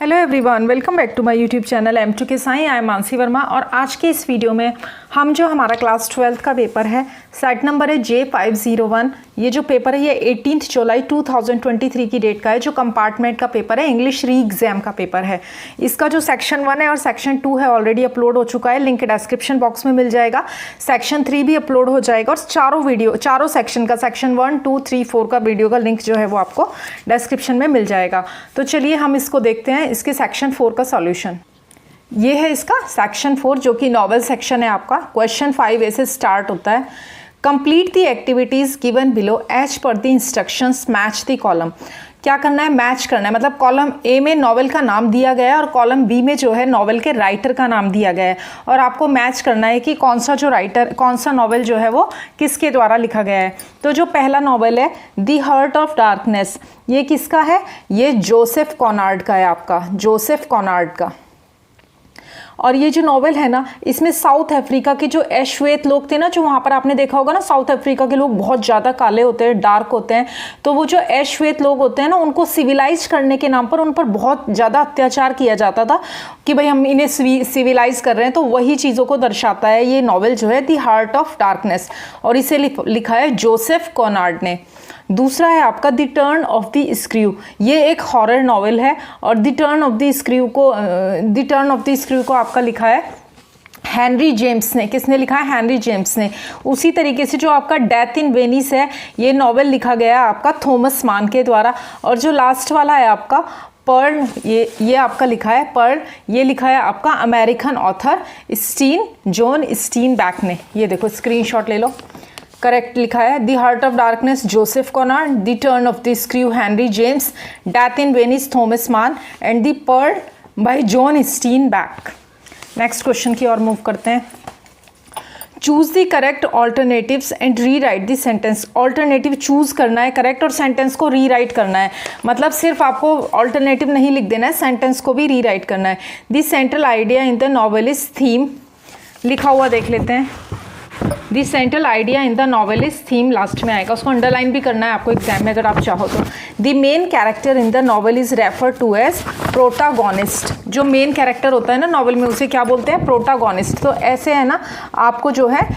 Hello everyone, welcome back to my YouTube channel M2K साई। I am Mansi Verma और आज के इस वीडियो में हम जो हमारा क्लास 12th का पेपर है, सेट नंबर है J501। ये जो पेपर है ये 18 जुलाई 2023 की डेट का है, जो कंपार्टमेंट का पेपर है, इंग्लिश री एग्जाम का पेपर है। इसका जो सेक्शन 1 है और सेक्शन 2 है ऑलरेडी अपलोड हो चुका है, लिंक डिस्क्रिप्शन बॉक्स में मिल जाएगा। सेक्शन 3 भी अपलोड हो जाएगा और चारों सेक्शन का सेक्शन 1, 2, 3, 4 का वीडियो का लिंक जो है वो आपको डिस्क्रिप्शन में मिल जाएगा। तो चलिए हम इसको देखते हैं, इसके सेक्शन 4 का सॉल्यूशन। ये है इसका सेक्शन 4 जो कि नॉवेल सेक्शन है आपका। क्वेश्चन 5 ऐसे स्टार्ट होता है, complete the activities given below as per the instructions, match the column. क्या करना है? मैच करना है, मतलब कॉलम ए में नॉवेल का नाम दिया गया है और कॉलम बी में जो है नॉवेल के राइटर का नाम दिया गया है, और आपको मैच करना है कि कौन सा नॉवेल जो है वो किसके द्वारा लिखा गया है। तो जो पहला नॉवेल है द हार्ट ऑफ डार्कनेस, ये किसका है? ये जोसेफ कॉनार्ड का है, आपका जोसेफ कॉनार्ड का। और ये जो नॉवेल है ना, इसमें साउथ अफ्रीका के जो अश्वेत लोग थे ना, जो वहाँ पर आपने देखा होगा ना, साउथ अफ्रीका के लोग बहुत ज़्यादा काले होते हैं, डार्क होते हैं। तो वो जो अश्वेत लोग होते हैं ना, उनको सिविलाइज करने के नाम पर उन पर बहुत ज़्यादा अत्याचार किया जाता था कि भाई हम इन्हें सिविलाइज कर रहे हैं। तो वही चीज़ों को दर्शाता है ये नॉवेल जो है द हार्ट ऑफ डार्कनेस, और इसे लिखा है जोसेफ कॉनार्ड ने। दूसरा है आपका the turn of the screw, ये एक हॉरर नॉवेल है, और the turn of the screw को आपका लिखा है हेनरी जेम्स ने। किसने लिखा है? हेनरी जेम्स ने। उसी तरीके से जो आपका डेथ इन वेनिस है, ये नॉवेल लिखा गया है आपका थॉमस मान के द्वारा। और जो लास्ट वाला है आपका पर्ल, ये आपका लिखा है पर्ल, ये लिखा है आपका अमेरिकन ऑथर जॉन स्टीनबैक ने। ये देखो स्क्रीनशॉट ले लो, करेक्ट लिखा है the heart of darkness Joseph Conrad, the turn of the screw Henry James, death in Venice Thomas Mann and the pearl by John Steinbeck. Next question की ओर move करते हैं। Choose the correct alternatives and rewrite the sentence. Alternative choose करना है correct, और sentence को री right करना है, मतलब सिर्फ आपको ऑल्टरनेटिव नहीं लिख देना है, सेंटेंस को भी री राइट करना है। The central idea in the novel is theme, लिखा हुआ देख लेते हैं। The central idea in the novel is theme, last में आएगा, उसको अंडरलाइन भी करना है आपको एग्जाम में अगर आप चाहो तो। The main character in the novel is refer to as protagonist. जो मेन कैरेक्टर होता है ना नॉवेल में, उसे क्या बोलते हैं? प्रोटागोनिस्ट। तो ऐसे है ना, आपको जो है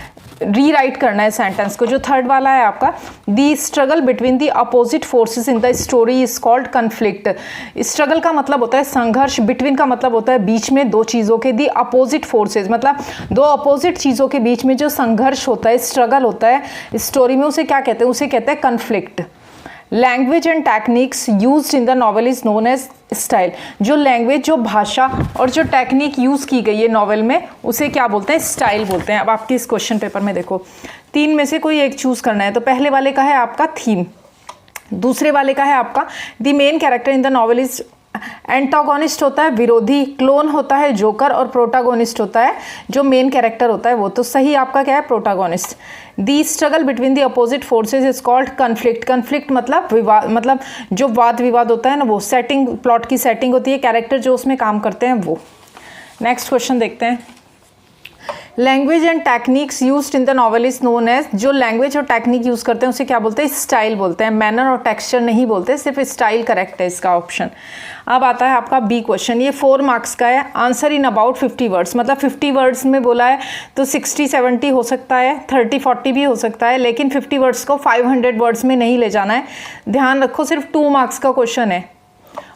री राइट करना है सेंटेंस को। जो थर्ड वाला है आपका the struggle between the opposite forces in the story is called conflict. Struggle का मतलब होता है संघर्ष, बिटवीन का मतलब होता है बीच में दो चीज़ों के, द अपोजिट फोर्सेस मतलब दो अपोजिट चीज़ों के बीच में जो संघर्ष होता है, स्ट्रगल होता है स्टोरी में, उसे क्या कहते हैं? उसे कहते हैं conflict. Language and techniques used in the novel is known as style. जो लैंग्वेज, जो भाषा और जो टेक्निक यूज़ की गई है नॉवेल में, उसे क्या बोलते हैं? स्टाइल बोलते हैं। अब आपके इस क्वेश्चन पेपर में देखो, तीन में से कोई एक चूज़ करना है। तो पहले वाले का है आपका थीम, दूसरे वाले का है आपका the main character in the novel is, antagonist होता है विरोधी, क्लोन होता है जोकर, और प्रोटागोनिस्ट होता है जो मेन कैरेक्टर होता है वो। तो सही आपका क्या है? Protagonist. The struggle between the opposite forces is called conflict. Conflict मतलब विवाद, मतलब जो वाद विवाद होता है ना, वो सेटिंग, प्लॉट की सेटिंग होती है, कैरेक्टर जो उसमें काम करते हैं वो। नेक्स्ट क्वेश्चन देखते हैं। Language and techniques used in the novel is known as, जो लैंग्वेज और टेक्निक यूज़ करते हैं उसे क्या बोलते हैं? स्टाइल बोलते हैं। मैनर और टेक्सचर नहीं बोलते, सिर्फ स्टाइल करेक्ट है इसका ऑप्शन। अब आता है आपका बी क्वेश्चन, ये 4 मार्क्स का है। आंसर इन अबाउट 50 वर्ड्स, मतलब 50 वर्ड्स में बोला है तो 60-70 हो सकता है, 30-40 भी हो सकता है, लेकिन 50 वर्ड्स को 500 वर्ड्स में नहीं ले जाना है। ध्यान रखो, सिर्फ 2 मार्क्स का क्वेश्चन है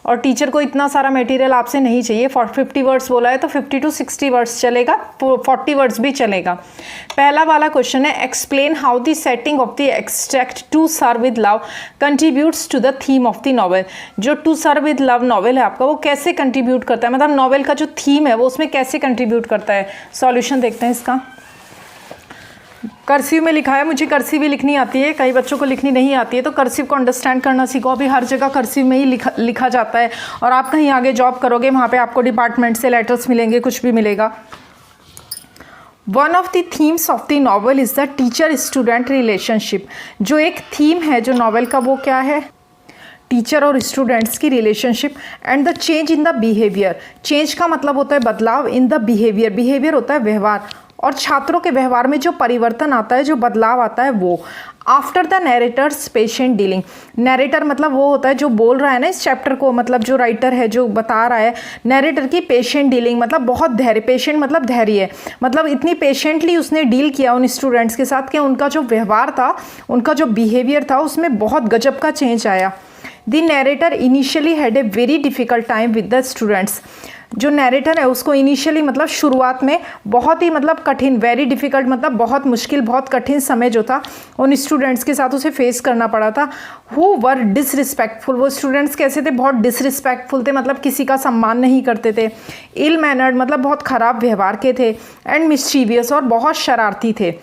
और टीचर को इतना सारा मटेरियल आपसे नहीं चाहिए। 50 वर्ड्स बोला है तो 50 to 60 वर्ड्स चलेगा, 40 वर्ड्स भी चलेगा। पहला वाला क्वेश्चन है, explain how the setting of the extract to serve with love contributes to the theme of the novel. जो to serve with love novel है आपका, वो कैसे कंट्रीब्यूट करता है, मतलब नॉवेल का जो थीम है वो उसमें कैसे कंट्रीब्यूट करता है। सॉल्यूशन देखते हैं इसका। कर्सिव में लिखा है, मुझे कर्सिव भी लिखनी आती है, कई बच्चों को लिखनी नहीं आती है, तो कर्सिव को अंडरस्टैंड करना सीखो। अभी हर जगह कर्सिव में ही लिखा जाता है, और आप कहीं आगे जॉब करोगे वहाँ पे आपको डिपार्टमेंट से लेटर्स मिलेंगे, कुछ भी मिलेगा। One of the themes of the novel is the teacher student relationship. जो एक थीम है जो नॉवल का, वो क्या है? टीचर और स्टूडेंट्स की relationship. And the change in the behaviour, change का मतलब होता है बदलाव, इन द बिहेवियर, बिहेवियर होता है व्यवहार, और छात्रों के व्यवहार में जो परिवर्तन आता है, जो बदलाव आता है वो। After the narrator's patient dealing, narrator मतलब वो होता है जो बोल रहा है ना इस चैप्टर को, मतलब जो राइटर है जो बता रहा है, नैरेटर की पेशेंट डीलिंग मतलब बहुत धैर्य, पेशेंट मतलब धैर्य, मतलब इतनी पेशेंटली उसने डील किया उन स्टूडेंट्स के साथ कि उनका जो व्यवहार था, उनका जो बिहेवियर था उसमें बहुत गजब का चेंज आया। The narrator initially had a very difficult time with the students, जो नैरेटर है उसको इनिशियली मतलब शुरुआत में बहुत ही मतलब कठिन, वेरी डिफ़िकल्ट मतलब बहुत मुश्किल, बहुत कठिन समय जो था उन स्टूडेंट्स के साथ उसे फेस करना पड़ा था। हु वर डिसरिस्पेक्टफुल, वो स्टूडेंट्स कैसे थे, बहुत डिसरिस्पेक्टफुल थे, मतलब किसी का सम्मान नहीं करते थे। इल मैनर्ड मतलब बहुत ख़राब व्यवहार के थे। एंड मिस्चीवियस और बहुत शरारती थे।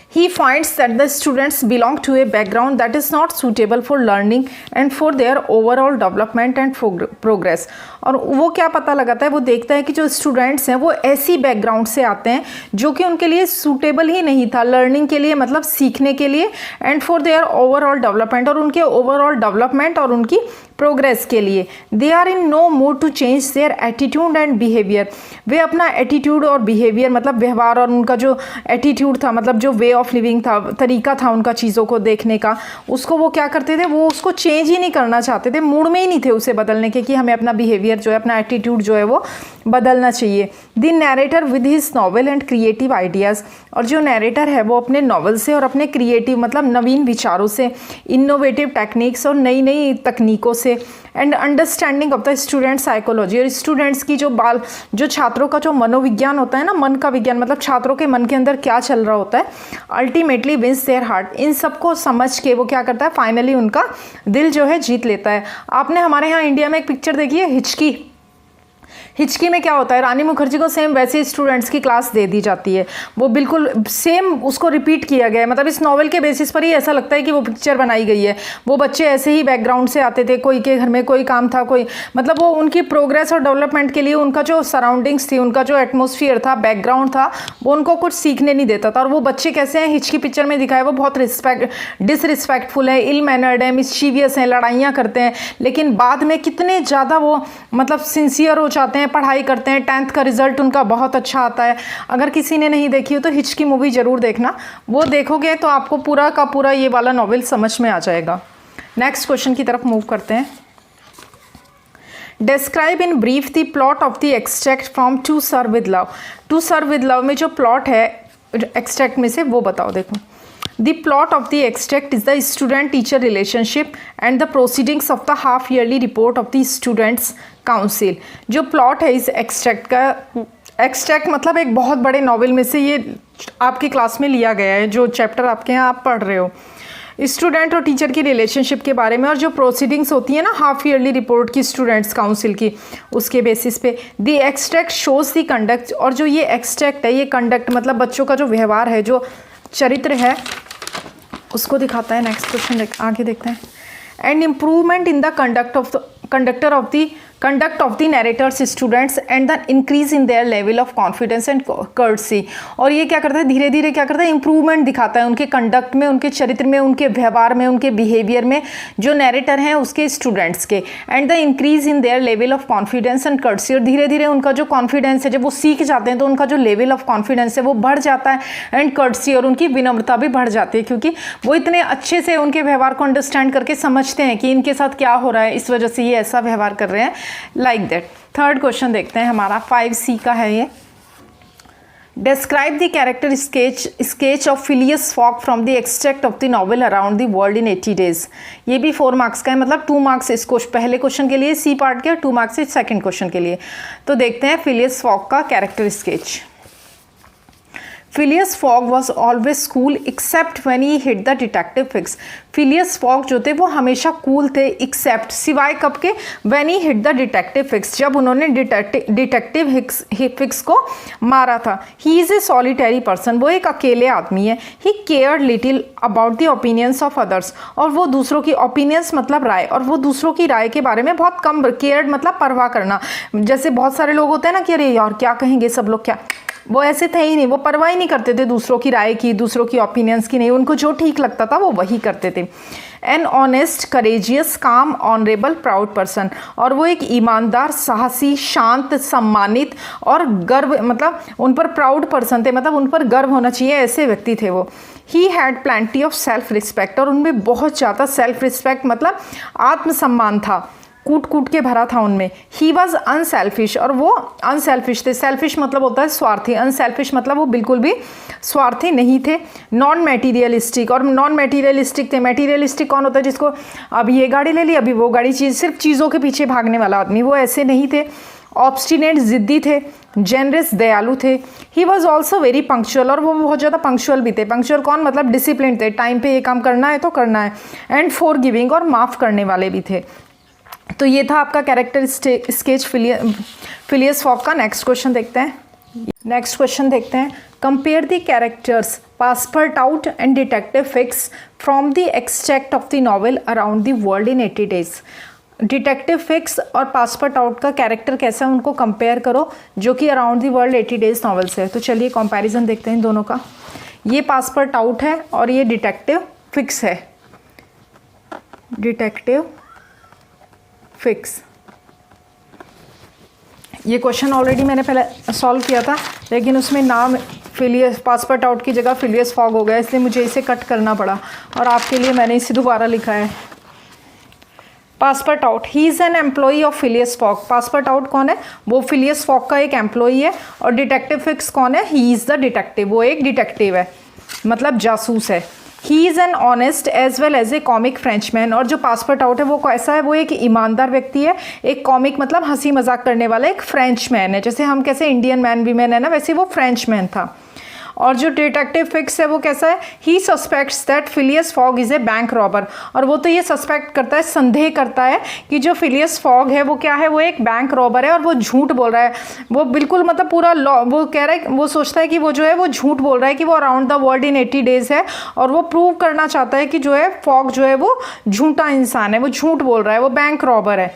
He finds that the students belong to a background that is not suitable for learning and for their overall development and progress. और वो क्या पता लगाता है, वो देखता है कि जो स्टूडेंट्स हैं वो ऐसी बैकग्राउंड से आते हैं जो कि उनके लिए सूटेबल ही नहीं था लर्निंग के लिए, मतलब सीखने के लिए, and for their overall development, और उनके ओवरऑल डेवलपमेंट और उनकी प्रोग्रेस के लिए। They are in no mood to change their attitude and behaviour, वे अपना एटीट्यूड और बिहेवियर मतलब व्यवहार और उनका जो एटीट्यूड था, मतलब जो वे ऑफ लिविंग था, तरीका था उनका चीज़ों को देखने का, उसको वो क्या करते थे, वो उसको चेंज ही नहीं करना चाहते थे, मूड में ही नहीं थे उसे बदलने के कि हमें अपना बिहेवियर जो है, अपना एटीट्यूड जो है वो बदलना चाहिए। The narrator with his novel and creative ideas, और जो नैरेटर है वो अपने नॉवल से और अपने क्रिएटिव मतलब नवीन विचारों से, इनोवेटिव टेक्निक्स और नई नई तकनीकों से, and understanding of the student psychology, और स्टूडेंट्स की जो छात्रों का जो मनोविज्ञान होता है ना, मन का विज्ञान, मतलब छात्रों के मन के अंदर क्या चल रहा होता है, अल्टीमेटली विंस देयर हार्ट, इन सबको समझ के वो क्या करता है, फाइनली उनका दिल जो है जीत लेता है। आपने हमारे यहाँ इंडिया में एक पिक्चर देखी है हिचकी, हिचकी में क्या होता है, रानी मुखर्जी को सेम वैसे स्टूडेंट्स की क्लास दे दी जाती है, वो बिल्कुल सेम उसको रिपीट किया गया है, मतलब इस नॉवल के बेसिस पर ही ऐसा लगता है कि वो पिक्चर बनाई गई है। वो बच्चे ऐसे ही बैकग्राउंड से आते थे, कोई के घर में कोई काम था, कोई मतलब वो उनकी प्रोग्रेस और डेवलपमेंट के लिए उनका जो सराउंडिंग्स थी, उनका जो एटमोसफियर था, बैकग्राउंड था, वो उनको कुछ सीखने नहीं देता था। और वो बच्चे कैसे हैं हिचकी पिक्चर में दिखाए, वो बहुत डिसरिस्पेक्टफुल है, इल मैनर्ड है, मिस्चीवियस हैं, लड़ाइयाँ करते हैं, लेकिन बाद में कितने ज़्यादा वो मतलब सिंसियर हो जाते हैं, पढ़ाई करते हैं, 10th का रिजल्ट उनका बहुत अच्छा आता है। अगर किसी ने नहीं देखी हो तो हिचकी मूवी ज़रूर देखना, वो देखोगे तो आपको पूरा का पूरा ये वाला नॉवेल समझ में आ जाएगा। नेक्स्ट क्वेश्चन की तरफ मूव करते हैं। Describe in brief the plot of the extract from to serve with love. To serve with love में जो प्लॉट है एक्सट्रैक्ट में से वो बताओ। देखो, The plot of the extract is the student-teacher relationship and the proceedings of the half-yearly report of the students' council। जो plot है इस एक्सट्रैक्ट का, एक्सट्रैक्ट मतलब एक बहुत बड़े नॉवेल में से ये आपकी क्लास में लिया गया है, जो चैप्टर आपके यहाँ आप पढ़ रहे हो, स्टूडेंट और टीचर की रिलेशनशिप के बारे में, और जो प्रोसीडिंग्स होती है ना हाफ ईयरली रिपोर्ट की स्टूडेंट्स काउंसिल की, उसके बेसिस पे the extract shows the conduct, और जो ये एक्सट्रैक्ट है ये कंडक्ट मतलब बच्चों का जो व्यवहार है, जो चरित्र है, उसको दिखाता है। नेक्स्ट क्वेश्चन आगे देखते हैं। And improvement in the conduct of the narrators students and the increase in their level of confidence and courtesy। और ये क्या करता है, धीरे धीरे क्या करता है, इंप्रूवमेंट दिखाता है उनके कंडक्ट में, उनके चरित्र में, उनके व्यवहार में, उनके बिहेवियर में, जो नैरेटर हैं उसके स्टूडेंट्स के। And the increase in their level of confidence and courtesy, और धीरे धीरे उनका जो कॉन्फिडेंस है, जब वो सीख जाते हैं तो उनका जो लेवल ऑफ कॉन्फिडेंस है वो बढ़ जाता है, एंड कर्टसी, और उनकी विनम्रता भी बढ़ जाती है, क्योंकि वो इतने अच्छे से उनके व्यवहार को अंडरस्टैंड करके समझते हैं कि इनके साथ क्या हो रहा है, इस वजह से ये ऐसा व्यवहार कर रहे हैं, लाइक दैट। थर्ड क्वेश्चन देखते हैं हमारा, 5C का है ये। Describe the character sketch of Phileas fog from the extract of the novel around the world in 80 days. ये भी 4 मार्क्स का है, मतलब 2 मार्क्स इस पहले क्वेश्चन के लिए सी पार्ट के, 2 मार्क्स इस सेकंड क्वेश्चन के लिए। तो देखते हैं फिलियस फॉग का character sketch. Phileas Fogg was always cool except when he hit the detective fix। Phileas Fogg जो थे वो हमेशा कूल थे except सिवाय कब के, when he hit the detective fix, जब उन्होंने डिटेक्टिव फिक्स को मारा था। He is a solitary person, वो एक अकेले आदमी है। He cared little about the opinions of others, और वो दूसरों की opinions मतलब राय, और वो दूसरों की राय के बारे में बहुत कम, cared मतलब परवाह करना। जैसे बहुत सारे लोग होते हैं ना कि अरे यार क्या कहेंगे सब लोग, क्या वो ऐसे थे ही नहीं, वो परवाह ही नहीं करते थे दूसरों की राय की, दूसरों की ओपिनियंस की नहीं, उनको जो ठीक लगता था वो वही करते थे। एन ऑनेस्ट, करेजियस, काम, ऑनरेबल, प्राउड पर्सन, और वो एक ईमानदार, साहसी, शांत, सम्मानित और गर्व, मतलब उन पर प्राउड पर्सन थे, मतलब उन पर गर्व होना चाहिए, ऐसे व्यक्ति थे वो। He had plenty of self respect, और उनमें बहुत ज़्यादा सेल्फ रिस्पेक्ट मतलब आत्मसम्मान था, कूट कूट के भरा था उनमें। ही वॉज अनसेल्फिश, और वो अनसेल्फिश थे। सेल्फिश मतलब होता है स्वार्थी, अनसेल्फिश मतलब वो बिल्कुल भी स्वार्थी नहीं थे। नॉन मैटीरियलिस्टिक, और नॉन मैटीरियलिस्टिक थे। मैटीरियलिस्टिक कौन होता है? जिसको अभी ये गाड़ी ले ली, अभी वो गाड़ी, सिर्फ चीज़ों के पीछे भागने वाला आदमी, वो ऐसे नहीं थे। ऑब्स्टिनेट, जिद्दी थे। जेनरस, दयालु थे। He was also very punctual, और वो बहुत ज़्यादा पंक्चुअल भी थे। पंक्चुअल कौन? मतलब डिसिप्लिन थे, टाइम पे ये काम करना है तो करना है। एंड फॉर गिविंग, और माफ़ करने वाले भी थे। तो ये था आपका कैरेक्टर स्केच फिलियस फॉग का। नेक्स्ट क्वेश्चन देखते हैं। Compare the characters passport and detective fix from the extract of the novel around the world in 80 days. Detective fix और पासपोर्ट आउट का कैरेक्टर कैसा है उनको कंपेयर करो, जो कि around the world 80 days novel से है। तो चलिए कंपैरिजन देखते हैं इन दोनों का। ये पासपोर्ट आउट है और ये डिटेक्टिव फिक्स है। डिटेक्टिव फिक्स, ये क्वेश्चन ऑलरेडी मैंने पहले सॉल्व किया था, लेकिन उसमें नाम फिलियस, पासपोर्ट आउट की जगह फिलियस फॉग हो गया, इसलिए मुझे इसे कट करना पड़ा और आपके लिए मैंने इसे दोबारा लिखा है। Passport out, he is an employee of Phileas fog. Passport out कौन है? वो फिलियस फॉग का एक एम्प्लॉई है। और डिटेक्टिव फिक्स कौन है? ही इज़ द डिटेक्टिव, वो एक डिटेक्टिव है, मतलब जासूस है। He is an honest as well as a comic Frenchman, और जो पासपोर्ट आउट है वो कैसा है? वो एक ईमानदार व्यक्ति है, एक कॉमिक मतलब हंसी मजाक करने वाला एक फ्रेंचमैन है। जैसे हम कैसे इंडियन मैन वीमेन है ना, वैसे वो फ्रेंचमैन था। और जो डिटेक्टिव फिक्स है वो कैसा है? He suspects that Phileas Fogg is a bank robber, और वो तो ये सस्पेक्ट करता है, संदेह करता है कि जो फिलियस फॉग है वो क्या है? वो एक बैंक रॉबर है, और वो झूठ बोल रहा है। वो बिल्कुल मतलब पूरा वो कह रहा है, वो सोचता है कि वो जो है वो झूठ बोल रहा है कि वो around the world in 80 days है, और वो प्रूव करना चाहता है कि जो है फॉग जो है वो झूठा इंसान है, वो झूठ बोल रहा है, वो बैंक रॉबर है।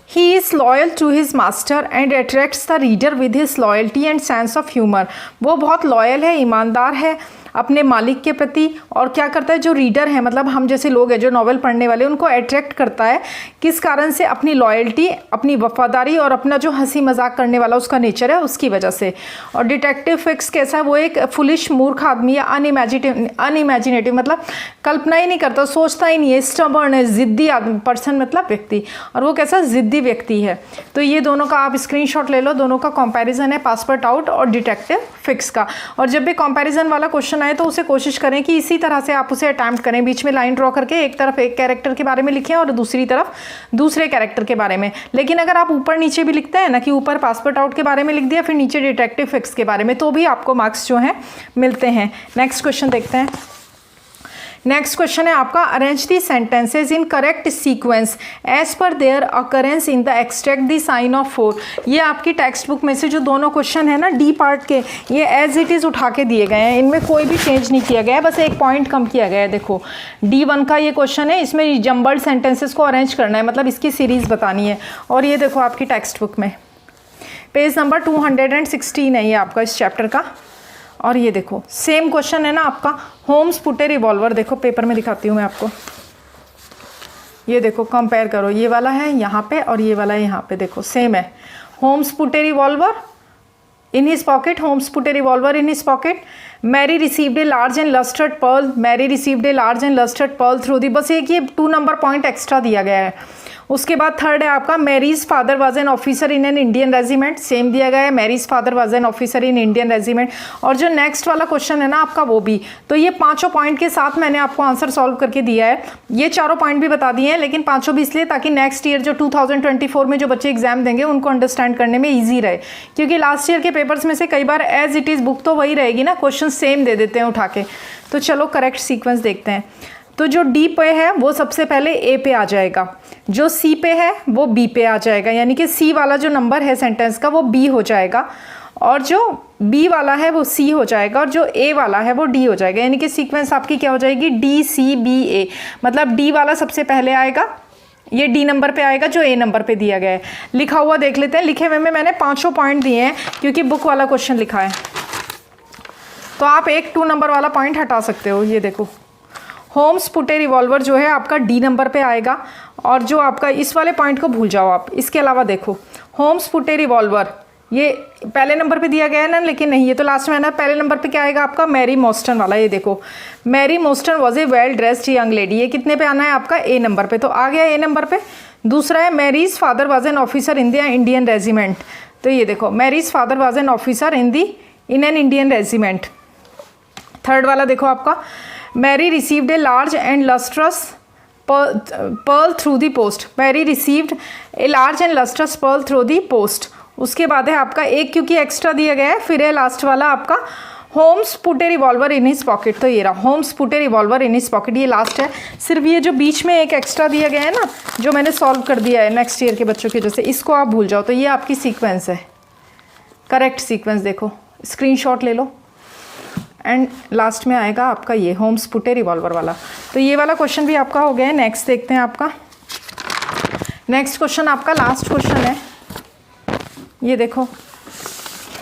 He is loyal to his master and attracts the reader with his loyalty and sense of humor. वो बहुत लॉयल है, ईमानदार है अपने मालिक के प्रति, और क्या करता है? जो रीडर है, मतलब हम जैसे लोग हैं जो नॉवेल पढ़ने वाले, उनको अट्रैक्ट करता है। किस कारण से? अपनी लॉयल्टी, अपनी वफादारी, और अपना जो हंसी मजाक करने वाला उसका नेचर है उसकी वजह से। और डिटेक्टिव फिक्स कैसा है? वो एक फुलिश, मूर्ख आदमी या अनइमेजिनेटिव, मतलब कल्पना ही नहीं करता, सोचता ही नहीं है, स्टबर्न है, जिद्दी आदमी, पर्सन मतलब व्यक्ति, और वो कैसा? जिद्दी व्यक्ति है। तो ये दोनों का आप स्क्रीनशॉट ले लो, दोनों का कंपैरिजन है, पासपोर्ट आउट और डिटेक्टिव फिक्स का। और जब भी कंपैरिजन वाला क्वेश्चन आए तो उसे कोशिश करें कि इसी तरह से आप उसे अटैम्प्ट करें, बीच में लाइन ड्रॉ करके एक तरफ एक कैरेक्टर के बारे में लिखें और दूसरी तरफ दूसरे कैरेक्टर के बारे में। लेकिन अगर आप ऊपर नीचे भी लिखते हैं ना, कि ऊपर पासपोर्ट आउट के बारे में लिख दिया, फिर नीचे डिटेक्टिव फिक्स के बारे में, तो भी आपको मार्क्स जो हैं मिलते हैं। नेक्स्ट क्वेश्चन देखते हैं। नेक्स्ट क्वेश्चन है आपका, arrange the sentences in correct sequence as per their occurrence in the extract the sign of 4। ये आपकी टेक्स्ट बुक में से जो दोनों क्वेश्चन है ना, डी पार्ट के, ये एज इट इज़ उठा के दिए गए हैं, इनमें कोई भी चेंज नहीं किया गया है, बस एक पॉइंट कम किया गया है। देखो D1 का ये क्वेश्चन है, इसमें जम्बल्ड सेंटेंसेस को अरेंज करना है, मतलब इसकी सीरीज़ बतानी है। और ये देखो आपकी टेक्स्ट बुक में पेज नंबर 216 है ये आपका इस चैप्टर का। और ये देखो सेम क्वेश्चन है ना आपका, होम्स पुट ए रिवॉल्वर। देखो पेपर में दिखाती हूँ मैं आपको, ये देखो कंपेयर करो, ये वाला है यहाँ पे और ये वाला है यहाँ पे, देखो सेम है। Holmes put a revolver in his pocket, Holmes put a revolver in his pocket. Mary received a large and lustered pearl, Mary received a large and lustered pearl through the, बस एक ये 2 number point extra दिया गया है। उसके बाद third है आपका, Mary's father was an officer in an Indian regiment, same दिया गया है, Mary's father was an officer in Indian regiment. और जो नेक्स्ट वाला क्वेश्चन है ना आपका, वो भी, तो ये 5 पॉइंट के साथ मैंने आपको आंसर सॉल्व करके दिया है। ये 4 पॉइंट भी बता दिए हैं, लेकिन 5 भी इसलिए ताकि नेक्स्ट ईयर जो 2024 में जो बच्चे एग्जाम देंगे उनको अंडरस्टैंड करने में ईजी रहे, क्योंकि लास्ट ईयर के पेपर्स में से कई बार एज इट इज़ बुक तो वही रहेगी ना, क्वेश्चन सेम दे देते हैं उठा के। तो चलो करेक्ट सीक्वेंस देखते हैं। तो जो डी पे है वो सबसे पहले ए पे आ जाएगा, जो सी पे है वो बी पे आ जाएगा, यानी कि सी वाला जो नंबर है सेंटेंस का वो बी हो जाएगा, और जो बी वाला है वो सी हो जाएगा, और जो ए वाला है वो डी हो जाएगा। यानी कि सीक्वेंस आपकी क्या हो जाएगी? डी सी बी ए, मतलब डी वाला सबसे पहले आएगा, ये डी नंबर पे आएगा जो ए नंबर पे दिया गया है। लिखा हुआ देख लेते हैं। लिखे हुए में मैंने 500 पॉइंट दिए हैं क्योंकि बुक वाला क्वेश्चन लिखा है, तो आप एक 2 नंबर वाला पॉइंट हटा सकते हो। ये देखो, होम्स पुट ए रिवॉल्वर जो है आपका डी नंबर पे आएगा, और जो आपका इस वाले पॉइंट को भूल जाओ आप। इसके अलावा देखो, होम्स पुट ए रिवॉल्वर ये पहले नंबर पे दिया गया है ना, लेकिन नहीं, ये तो लास्ट में है ना। पहले नंबर पे क्या आएगा आपका, मैरी मोस्टन वाला। ये देखो, Mary Morstan was a well dressed young lady, ये कितने पे आना है आपका, ए नंबर पे, तो आ गया ए नंबर पे। दूसरा है Mary's father was an officer in the Indian regiment, तो ये देखो, Mary's father was an officer in an Indian regiment. Third वाला देखो आपका, Mary received a large and lustrous pearl through the post, Mary received a large and lustrous pearl through the post. उसके बाद है आपका एक, क्योंकि एक्स्ट्रा दिया गया है, फिर है लास्ट वाला आपका, Holmes put a revolver in his pocket, तो ये रहा, Holmes put a revolver in his pocket, ये लास्ट है। सिर्फ ये जो बीच में एक एक्स्ट्रा दिया गया है ना, जो मैंने सॉल्व कर दिया है नेक्स्ट ईयर के बच्चों की वजह से, इसको आप भूल जाओ। तो ये आपकी सीक्वेंस है, करेक्ट सीक्वेंस। देखो, स्क्रीनशॉट ले लो, एंड लास्ट में आएगा आपका ये होम्स पुट ए रिवॉल्वर वाला। तो ये वाला क्वेश्चन भी आपका हो गया है। नेक्स्ट देखते हैं आपका, नेक्स्ट क्वेश्चन आपका लास्ट क्वेश्चन है। ये देखो,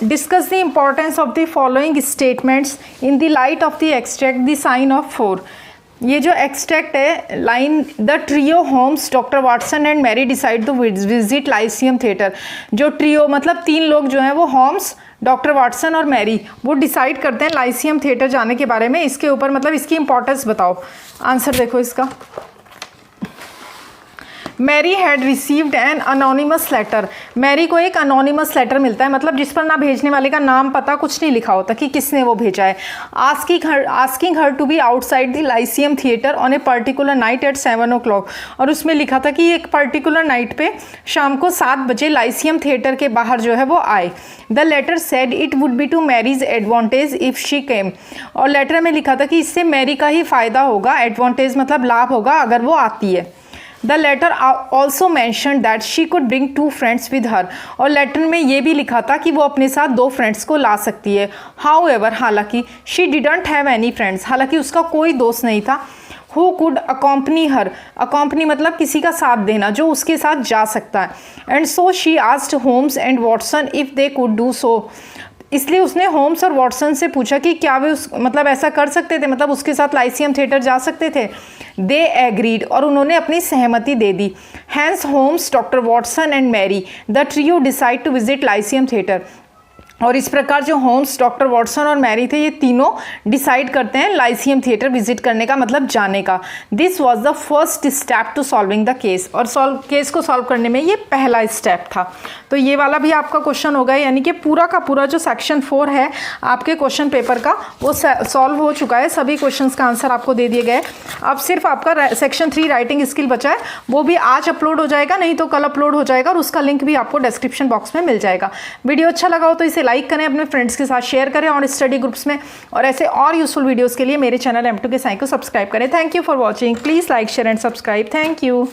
discuss the importance of the following statements in the light of the extract the sign of 4। ये जो एक्सट्रैक्ट है, line the trio Holmes doctor Watson and Mary decide to visit Lyceum theatre, जो trio मतलब 3 लोग जो हैं वो Holmes, doctor Watson और मैरी, वो डिसाइड करते हैं लाइसियम थिएटर जाने के बारे में। इसके ऊपर मतलब इसकी इंपॉर्टेंस बताओ। आंसर देखो इसका, Mary had received an anonymous letter, Mary को एक अनोनिमस लेटर मिलता है, मतलब जिस पर ना भेजने वाले का नाम पता कुछ नहीं लिखा होता कि किसने वो भेजा है। Asking her to be outside the Lyceum theatre on a particular night at 7 o'clock, और उसमें लिखा था कि एक पर्टिकुलर नाइट पे शाम को 7 बजे लाइसियम थिएटर के बाहर जो है वो आए। The letter said it would be to Mary's advantage if she came, और लेटर में लिखा था कि इससे मैरी का ही फ़ायदा होगा, एडवांटेज मतलब लाभ होगा अगर वो आती है। The letter also mention that she could bring 2 friends with her, और लेटर में ये भी लिखा था कि वो अपने साथ 2 फ्रेंड्स को ला सकती है। हाउ एवर, हालांकि, she didn't have any friends, हालांकि उसका कोई दोस्त नहीं था। हु कुड अकॉम्पनी हर, अकॉम्पनी मतलब किसी का साथ देना, जो उसके साथ जा सकता है। And so she asked homes and Watson if they could do so, इसलिए उसने होम्स और वॉटसन से पूछा कि क्या वे मतलब ऐसा कर सकते थे, मतलब उसके साथ लाइसियम थिएटर जा सकते थे। दे एग्रीड, और उन्होंने अपनी सहमति दे दी। Hence Holmes, doctor Watson and Mary the trio decide to visit Lyceum theatre, और इस प्रकार जो होम्स, डॉक्टर वॉटसन और मैरी थे, ये तीनों डिसाइड करते हैं लाइसियम थिएटर विजिट करने का, मतलब जाने का। This was the first step to solving the case, और केस को सॉल्व करने में ये पहला स्टेप था। तो ये वाला भी आपका क्वेश्चन होगा, यानी कि पूरा का पूरा जो सेक्शन 4 है आपके क्वेश्चन पेपर का, वो सॉल्व हो चुका है। सभी क्वेश्चंस का आंसर आपको दे दिए गए। अब सिर्फ आपका सेक्शन 3 राइटिंग स्किल बचा है, वो भी आज अपलोड हो जाएगा, नहीं तो कल अपलोड हो जाएगा, और उसका लिंक भी आपको डिस्क्रिप्शन बॉक्स में मिल जाएगा। वीडियो अच्छा लगा हो तो इसे लाइक करें, अपने फ्रेंड्स के साथ शेयर करें और स्टडी ग्रुप्स में, और ऐसे और यूजफुल वीडियोस के लिए मेरे चैनल M2K Science को सब्सक्राइब करें। Thank you for watching, please like, share and subscribe. Thank you.